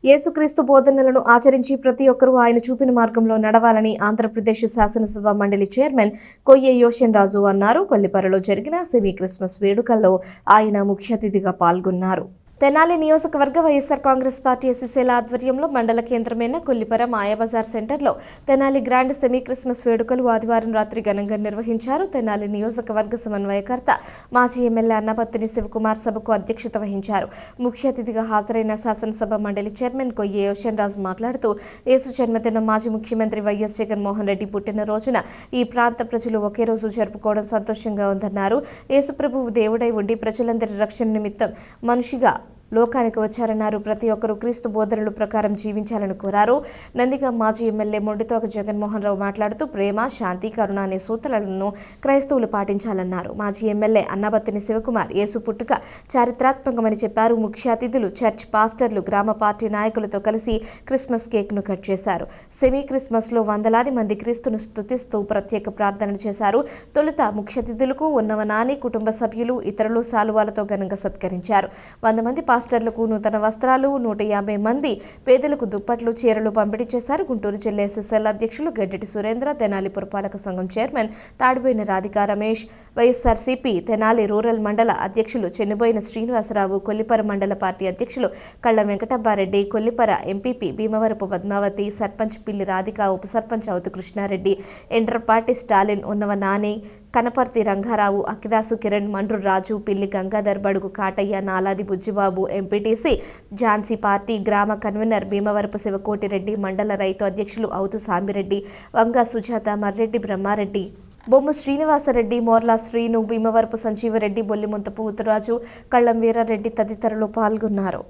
యేసుక్రీస్తు బోధనలను ఆచరించి ప్రతి ఒక్కరూ ఆయన చూపిన మార్గంలో నడవాలని ఆంధ్రప్రదేశ్ శాసనసభ మండలి చైర్మన్ కొయ్య యోషన్ రాజు అన్నారు. కొల్లిపరలో జరిగిన సెమీ క్రిస్మస్ వేడుకల్లో ఆయన ముఖ్య అతిథిగా పాల్గొన్నారు. తెనాలి నియోజకవర్గ వైఎస్ఆర్ కాంగ్రెస్ పార్టీ ఎస్సీసీల ఆధ్వర్యంలో మండల కేంద్రమైన కొల్లిపర మాయాబజార్ సెంటర్లో తెనాలి గ్రాండ్ సెమీ క్రిస్మస్ వేడుకలు ఆదివారం రాత్రి ఘనంగా నిర్వహించారు. తెనాలి నియోజకవర్గ సమన్వయకర్త మాజీ ఎమ్మెల్యే అన్నపత్తిని శివకుమార్ సభకు అధ్యక్షత వహించారు. ముఖ్య అతిథిగా హాజరైన శాసనసభ మండలి చైర్మన్ కొయ్య యోషన్ రాజు మాట్లాడుతూ యేసు జన్మదినం మాజీ ముఖ్యమంత్రి వైఎస్ జగన్మోహన్ రెడ్డి పుట్టినరోజున ఈ ప్రాంత ప్రజలు ఒకే రోజు జరుపుకోవడం సంతోషంగా ఉందన్నారు. యేసు ప్రభువు దేవుడై ఉండి ప్రజలందరి రక్షణ నిమిత్తం మనిషిగా లోకానికి వచ్చారన్నారు. ప్రతి ఒక్కరూ క్రీస్తు బోధనల ప్రకారం జీవించాలని కోరారు. నందిగా మాజీ ఎమ్మెల్యే మొండితోక జగన్మోహన్ రావు మాట్లాడుతూ ప్రేమ, శాంతి, కరుణ అనే సూత్రాలను క్రైస్తవులు పాటించాలన్నారు. మాజీ ఎమ్మెల్యే అన్నబత్తిని శివకుమార్ యేసు పుట్టుక చారిత్రాత్మకమని చెప్పారు. ముఖ్య అతిథులు చర్చ్ పాస్టర్లు, గ్రామ పార్టీ నాయకులతో కలిసి క్రిస్మస్ కేక్ను కట్ చేశారు. సెమీ క్రిస్మస్లో వందలాది మంది క్రీస్తును స్తుతిస్తూ ప్రత్యేక ప్రార్థనలు చేశారు. తొలుత ముఖ్య అతిథులకు ఉన్నవనాని కుటుంబ సభ్యులు, ఇతరులు శాలువాలతో ఘనంగా సత్కరించారు. 100 మంది పాస్టర్లకు నూతన వస్త్రాలు, 150 మంది పేదలకు దుప్పట్లు, చీరలు పంపిణీ చేశారు. గుంటూరు జిల్లా ఎస్ఎస్ఎల్ అధ్యక్షులు గడ్డెటి సురేంద్ర, తెనాలి పురపాలక సంఘం చైర్మన్ తాడిబోయిన రాధికా రమేష్, వైఎస్ఆర్సీపీ తెనాలి రూరల్ మండల అధ్యక్షులు చెన్నుబోయిన శ్రీనివాసరావు, కొల్లిపర మండల పార్టీ అధ్యక్షులు కళ్ళ వెంకటబ్బారెడ్డి, కొల్లిపర ఎంపీపీ భీమవరపు పద్మావతి, సర్పంచ్ పిల్లి రాధిక, ఉప సర్పంచ్ అవతి కృష్ణారెడ్డి, ఎంటర్పార్టీ స్టాలిన్, ఉన్నవ నాని, కనపర్తి రంగారావు, అక్కిదాసు కిరణ్, మండ్రు రాజు, పిల్లి గంగాధర్, బడుగు కాటయ్య, నాలాది బుజ్జిబాబు, ఎంపీటీసీ ఝాన్సీ పార్టీ గ్రామ కన్వీనర్ భీమవరపు శివకోటిరెడ్డి, మండల రైతు అధ్యక్షులు అవుతు సాంబిరెడ్డి, వంగ సుజాత, మర్రెడ్డి బ్రహ్మారెడ్డి, బొమ్ము శ్రీనివాసరెడ్డి, మోర్లా శ్రీను, భీమవరపు సంజీవరెడ్డి, బొల్లిముంతపు ఉతురాజు, కళ్ళం వీరారెడ్డి తదితరులు పాల్గొన్నారు.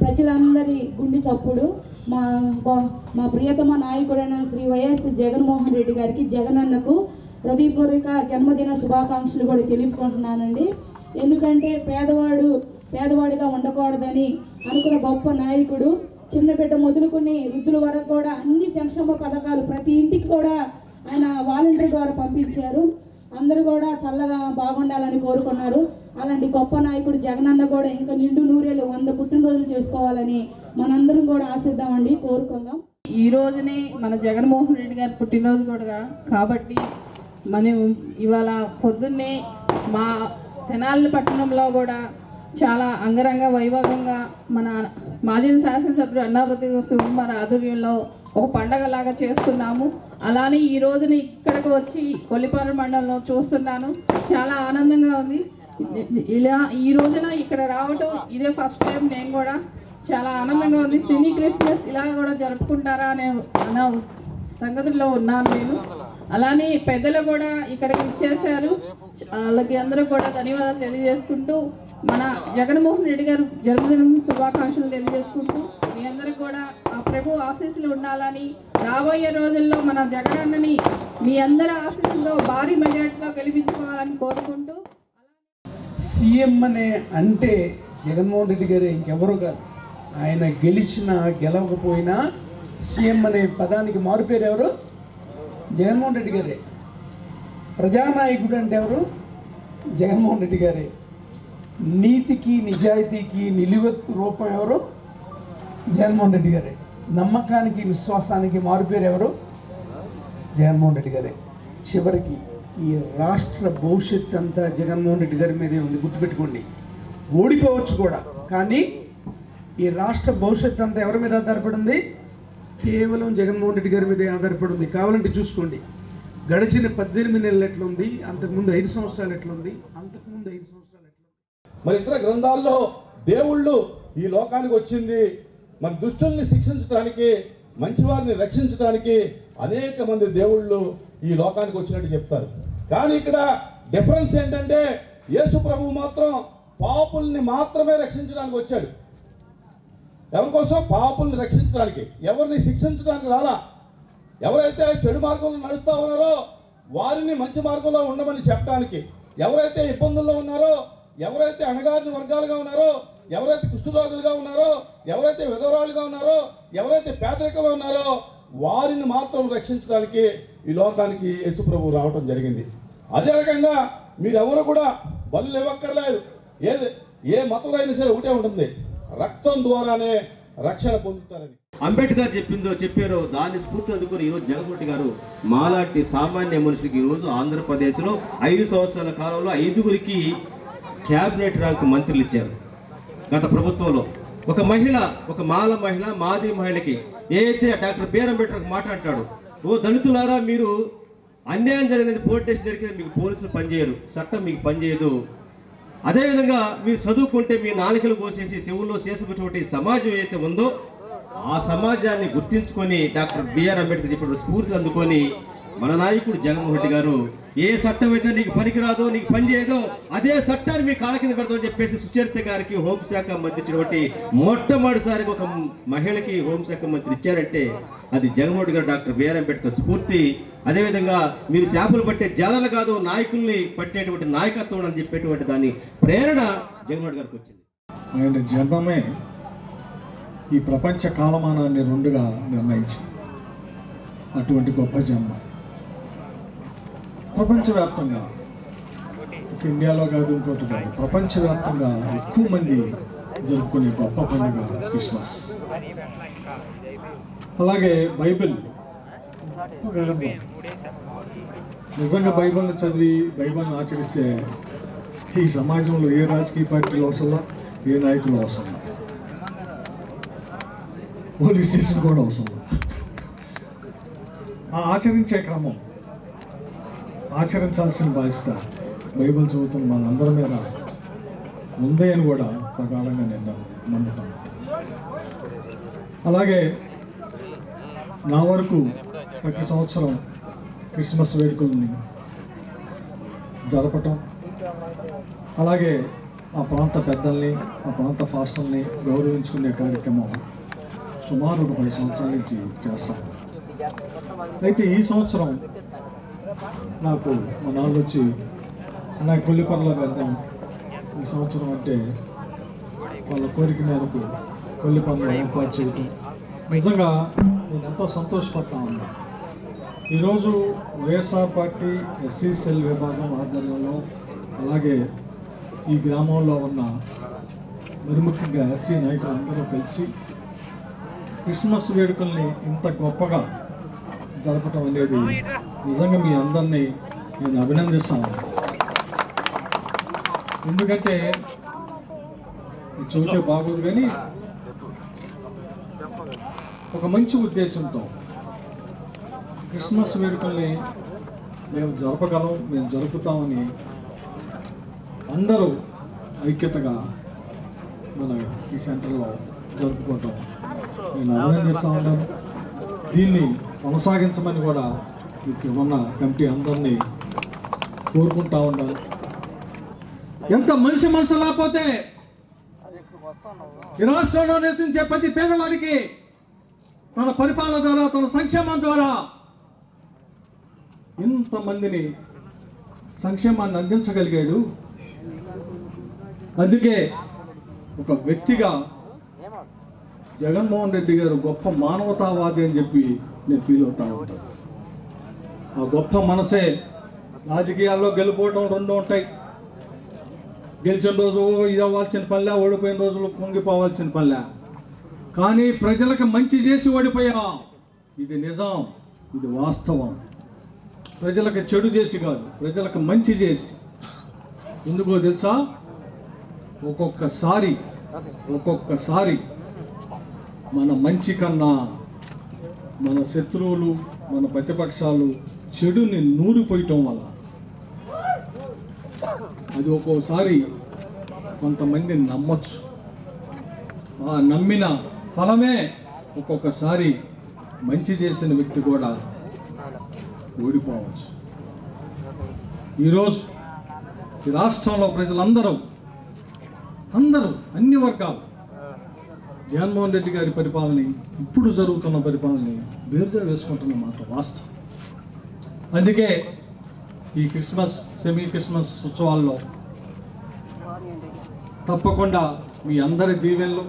ప్రజలందరి గుండె చప్పుడు మా ప్రియతమ నాయకుడైన శ్రీ వైఎస్ జగన్మోహన్ రెడ్డి గారికి, జగనన్నకు హృదయపూర్వక జన్మదిన శుభాకాంక్షలు కూడా తెలుపుకుంటున్నానండి. ఎందుకంటే పేదవాడిగా ఉండకూడదని అనుకున్న గొప్ప నాయకుడు. చిన్న బిడ్డ మొదలుకొని వృద్ధుల వరకు కూడా అన్ని సంక్షేమ పథకాలు ప్రతి ఇంటికి కూడా ఆయన వాలంటీర్ ద్వారా పంపించారు. అందరూ కూడా చల్లగా బాగుండాలని కోరుకున్నారు. అలాంటి గొప్ప నాయకుడు జగనన్న కూడా ఇంకా నిండు నూరేళ్ళు 100 పుట్టినరోజులు చేసుకోవాలని మనందరం కూడా ఆశిద్దామండి, కోరుకుందాం. ఈ రోజునే మన జగన్మోహన్ రెడ్డి గారి పుట్టినరోజు కూడా కాబట్టి మనం ఇవాళ పొద్దున్నే మా తెనాలి పట్టణంలో కూడా చాలా అంగరంగ వైభవంగా మన మాజీ శాసనసభ్యుడు అన్నపత్తి శివకుమార్ ఆధ్వర్యంలో ఒక పండగలాగా చేస్తున్నాము. అలానే ఈ రోజున ఇక్కడికి వచ్చి కొల్లిపర మండలంలో చూస్తున్నాను, చాలా ఆనందంగా ఉంది. ఇలా ఈ రోజున ఇక్కడ రావటం ఇదే ఫస్ట్ టైం. నేను కూడా చాలా ఆనందంగా ఉంది. సెమీ క్రిస్మస్ ఇలా కూడా జరుపుకుంటారా అనే సంగతిలో ఉన్నాను నేను. అలానే పెద్దలు కూడా ఇక్కడికి ఇచ్చేశారు, వాళ్ళకి అందరూ కూడా ధన్యవాదాలు తెలియజేసుకుంటూ మన జగన్మోహన్ రెడ్డి గారు జన్మదినం శుభాకాంక్షలు తెలియజేసుకుంటూ మీ అందరికి కూడా ఆ ప్రభు ఆశీస్సులు ఉండాలని, రాబోయే రోజుల్లో మన జగనన్నని మీ అందరి ఆశీస్సులో భారీ మెజార్టీతో గెలిపించుకోవాలని కోరుకుంటూ. సీఎం అనే అంటే జగన్మోహన్ రెడ్డి గారే, ఇంకెవరు కాదు. ఆయన గెలిచినా గెలవకపోయినా సీఎం అనే పదానికి మారుపేరు ఎవరు? జగన్మోహన్ రెడ్డి గారే. ప్రజానాయకుడు అంటే ఎవరు? జగన్మోహన్ రెడ్డి గారే. నీతికి నిజాయితీకి నిలువెత్తు రూపం ఎవరు? జగన్మోహన్ రెడ్డి గారే. నమ్మకానికి విశ్వాసానికి మారుపేరు ఎవరు? జగన్మోహన్ రెడ్డి గారే. చివరికి ఈ రాష్ట్ర భవిష్యత్తు అంతా జగన్మోహన్ రెడ్డి గారి మీదే ఉంది, గుర్తుపెట్టుకోండి. ఓడిపోవచ్చు కూడా, కానీ ఈ రాష్ట్ర భవిష్యత్తు అంతా ఎవరి మీద ఆధారపడి ఉంది? కేవలం జగన్మోహన్ రెడ్డి గారి మీదే ఆధారపడి ఉంది. కావాలంటే చూసుకోండి, గడిచిన 18 నెలలు ఎట్లుంది, అంతకుముందు 5 సంవత్సరాలు ఎట్లుంది, అంతకుముందు 5 సంవత్సరాలు ఎట్లుంది. మరి ఇతర గ్రంథాల్లో దేవుళ్ళు ఈ లోకానికి వచ్చింది మరి దుష్టుల్ని శిక్షించడానికి, మంచివారిని రక్షించడానికి అనేక మంది దేవుళ్ళు ఈ లోకానికి వచ్చినట్టు చెప్తారు. కానీ ఇక్కడ డిఫరెన్స్ ఏంటంటే యేసు ప్రభువు మాత్రం పాపుల్ని మాత్రమే రక్షించడానికి వచ్చాడు. ఎవరి కోసం? పాపుల్ని రక్షించడానికి, ఎవరిని శిక్షించడానికి రాలా. ఎవరైతే చెడు మార్గంలో నడుస్తూ ఉన్నారో వారిని మంచి మార్గంలో ఉండమని చెప్పడానికి, ఎవరైతే ఇబ్బందుల్లో ఉన్నారో, ఎవరైతే అణగారిన వర్గాలుగా ఉన్నారో, ఎవరైతే కుష్ఠరోగులుగా ఉన్నారో, ఎవరైతే విధవరాలుగా ఉన్నారో, ఎవరైతే పేదరికంలో ఉన్నారో వారిని మాత్రం రక్షించడానికి ఈ లోకానికి యేసు ప్రభువు రావడం జరిగింది. అదే రకంగా మీరెవరు కూడా బలులు ఇవ్వక్కర్లేదు. ఏ మతంలో అయినా సరే ఒకటే ఉంటుంది, రక్తం ద్వారానే రక్షణ పొందుతారని అంబేద్కర్ చెప్పారో దాన్ని స్ఫూర్తి అందుకుని ఈరోజు జగన్మోహన్ రెడ్డి గారు మాలాంటి సామాన్య మనుషులకి ఈరోజు ఆంధ్రప్రదేశ్లో 5 సంవత్సరాల కాలంలో 5గురికి క్యాబినెట్ ర్యాంక్ మంత్రులు ఇచ్చారు. గత ప్రభుత్వంలో ఒక మహిళ, ఒక మాల మహిళ, మాది మహిళకి ఏదైతే డాక్టర్ బిఆర్ అంబేద్కర్ మాట్లాడతాడు, ఓ దళితులారా మీరు అన్యాయం జరిగినది పోలీస్ స్టేషన్ జరిగితే మీకు పోలీసులు పనిచేయరు, చట్టం మీకు పనిచేయదు. అదేవిధంగా మీరు చదువుకుంటే మీ నాలుకలు కోసేసి చెవుల్లో చేసుకున్నటువంటి సమాజం ఏదైతే ఉందో ఆ సమాజాన్ని గుర్తించుకొని డాక్టర్ బిఆర్ అంబేద్కర్ చెప్పిన స్ఫూర్తిని అందుకొని మన నాయకుడు జగన్మోహన్ రెడ్డి గారు ఏ చట్టం అయితే నీకు పనికిరాదో, నీకు పనిచేయదో అదే చట్టాన్ని మీ కాళ్ళ కింద పెడతామని చెప్పేసి సుచరిత గారికి హోంశాఖ మంత్రి ఇచ్చినటువంటి మొట్టమొదటిసారిగా ఒక మహిళకి హోంశాఖ మంత్రి ఇచ్చారంటే అది జగన్మోహన్ రెడ్డి గారు డాక్టర్ బిఆర్ అంబేద్కర్ స్ఫూర్తి. అదేవిధంగా మీరు చేపలు పట్టే జాలలు కాదు, నాయకుల్ని పట్టేటువంటి నాయకత్వం అని చెప్పేటువంటి దాని ప్రేరణ జగన్మోహన్ గారికి వచ్చింది. ఆయన జన్మమే ఈ ప్రపంచ కాలమానాన్ని రెండుగా నిర్ణయించింది. అటువంటి గొప్ప జన్మ ప్రపంచవ్యాప్తంగా, ఒక ఇండియాలో కాదు ఇంకోటి కాదు, ప్రపంచవ్యాప్తంగా ఎక్కువ మంది జరుపుకునే గొప్ప పండుగ క్రిస్మస్. అలాగే బైబిల్ ఒక గ్రంథం. నిజంగా బైబిల్ని చదివి బైబిల్ని ఆచరిస్తే ఈ సమాజంలో ఏ రాజకీయ పార్టీలు అవసరం, ఏ నాయకులు అవసరం, పోలీస్ స్టేషన్ కూడా అవసరం. ఆ ఆచరించే క్రమం, ఆచరించాల్సిన బాధ్యత బైబిల్ చదువుతున్న మనందరి మీద ఉంది అని కూడా ప్రగాఢంగా నేను నమ్ముతాను. అలాగే నా వరకు ప్రతి సంవత్సరం క్రిస్మస్ వేడుకల్ని జరపటం, అలాగే ఆ ప్రాంత పెద్దల్ని, ఆ ప్రాంత ఫాస్టర్ని గౌరవించుకునే కార్యక్రమం సుమారు 10 సంవత్సరాల నుంచి చేస్తాను. అయితే ఈ సంవత్సరం నాకు మా నాన్న వచ్చి నాకు కొల్లిపరలో వెళ్దాం ఈ సంవత్సరం అంటే వాళ్ళ కోరిక మేరకు కొల్లిపరలో ఏర్పాటు చేయటం నిజంగా నేను ఎంతో సంతోషపడతా ఉన్నాను. ఈరోజు వైఎస్ఆర్ పార్టీ ఎస్సీ సెల్ విభాగం ఆధ్వర్యంలో, అలాగే ఈ గ్రామంలో ఉన్న మరి ముఖ్యంగా ఎస్సీ నాయకులు అందరూ కలిసి క్రిస్మస్ వేడుకల్ని ఇంత గొప్పగా జరపటం అనేది నిజంగా మీ అందరినీ నేను అభినందిస్తాను. ఎందుకంటే చూస్తే బాగోదు కానీ ఒక మంచి ఉద్దేశంతో క్రిస్మస్ వేడుకల్ని మేము జరపగలం, మేము జరుపుతామని అందరూ ఐక్యతగా మన ఈ సెంటర్లో జరుపుకుంటాం. నేను అభినందిస్తూ ఉన్నాను. దీన్ని కొనసాగించమని కూడా ఇక్కడ ఉన్న కమిటీ అందరినీ కోరుకుంటా ఉన్నాను. ఎంత మనిషి మనసు లేకపోతే ఈ రాష్ట్రంలో నివసించే ప్రతి పేదవాడికి తన పరిపాలన ద్వారా, తన సంక్షేమం ద్వారా ఇంతమందిని సంక్షేమాన్ని అందించగలిగాడు. అందుకే ఒక వ్యక్తిగా జగన్మోహన్ రెడ్డి గారు గొప్ప మానవతావాది అని చెప్పి నేను ఫీల్ అవుతా ఉంటాను. ఆ గొప్ప మనసే రాజకీయాల్లో గెలిపోవడం రెండు ఉంటాయి. గెలిచిన రోజు ఇది అవ్వాల్సిన పనిలే, ఓడిపోయిన రోజులు పొంగిపోవాల్సిన పనిలే. కానీ ప్రజలకు మంచి చేసి ఓడిపోయాం, ఇది నిజం, ఇది వాస్తవం. ప్రజలకు చెడు చేసి కాదు, ప్రజలకు మంచి చేసి. ఎందుకో తెలుసా, ఒక్కొక్కసారి మన మంచి కన్నా మన శత్రువులు, మన ప్రతిపక్షాలు చెడుని నూరిపోయటం వల్ల అది ఒక్కోసారి కొంతమంది నమ్మచ్చు. ఆ నమ్మిన ఫలమే ఒక్కొక్కసారి మంచి చేసిన వ్యక్తి కూడా ఓడిపోవచ్చు. ఈరోజు ఈ రాష్ట్రంలో ప్రజలందరూ అన్ని వర్గాలు జగన్మోహన్ రెడ్డి గారి పరిపాలనని, ఇప్పుడు జరుగుతున్న పరిపాలనని బేరుజా వేసుకుంటున్న మాట వాస్తవం. అందుకే ఈ సెమీ క్రిస్మస్ ఉత్సవాల్లో తప్పకుండా మీ అందరి దీవెనలు,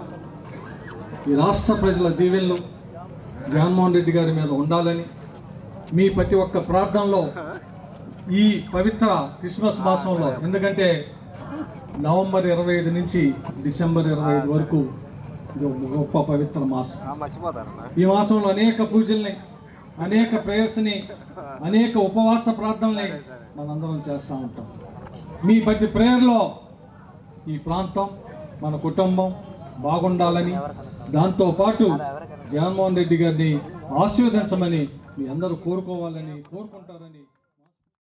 ఈ రాష్ట్ర ప్రజల దీవెనలు జగన్మోహన్ రెడ్డి గారి మీద ఉండాలని, మీ ప్రతి ఒక్క ప్రార్థనలో ఈ పవిత్ర క్రిస్మస్ మాసంలో, ఎందుకంటే నవంబర్ 25 నుంచి డిసెంబర్ 25 వరకు ఇది ఒక గొప్ప పవిత్ర మాసం. ఈ మాసంలో అనేక పూజల్ని, అనేక ప్రేయర్స్ని, అనేక ఉపవాస ప్రార్థనల్ని మనందరం చేస్తూ ఉంటాం. మీ ప్రతి ప్రేయర్లో ఈ ప్రాంతం, మన కుటుంబం బాగుండాలని, దాంతోపాటు జగన్మోహన్ రెడ్డి గారిని ఆశీర్వదించమని మీ అందరూ కోరుకోవాలని కోరుకుంటారని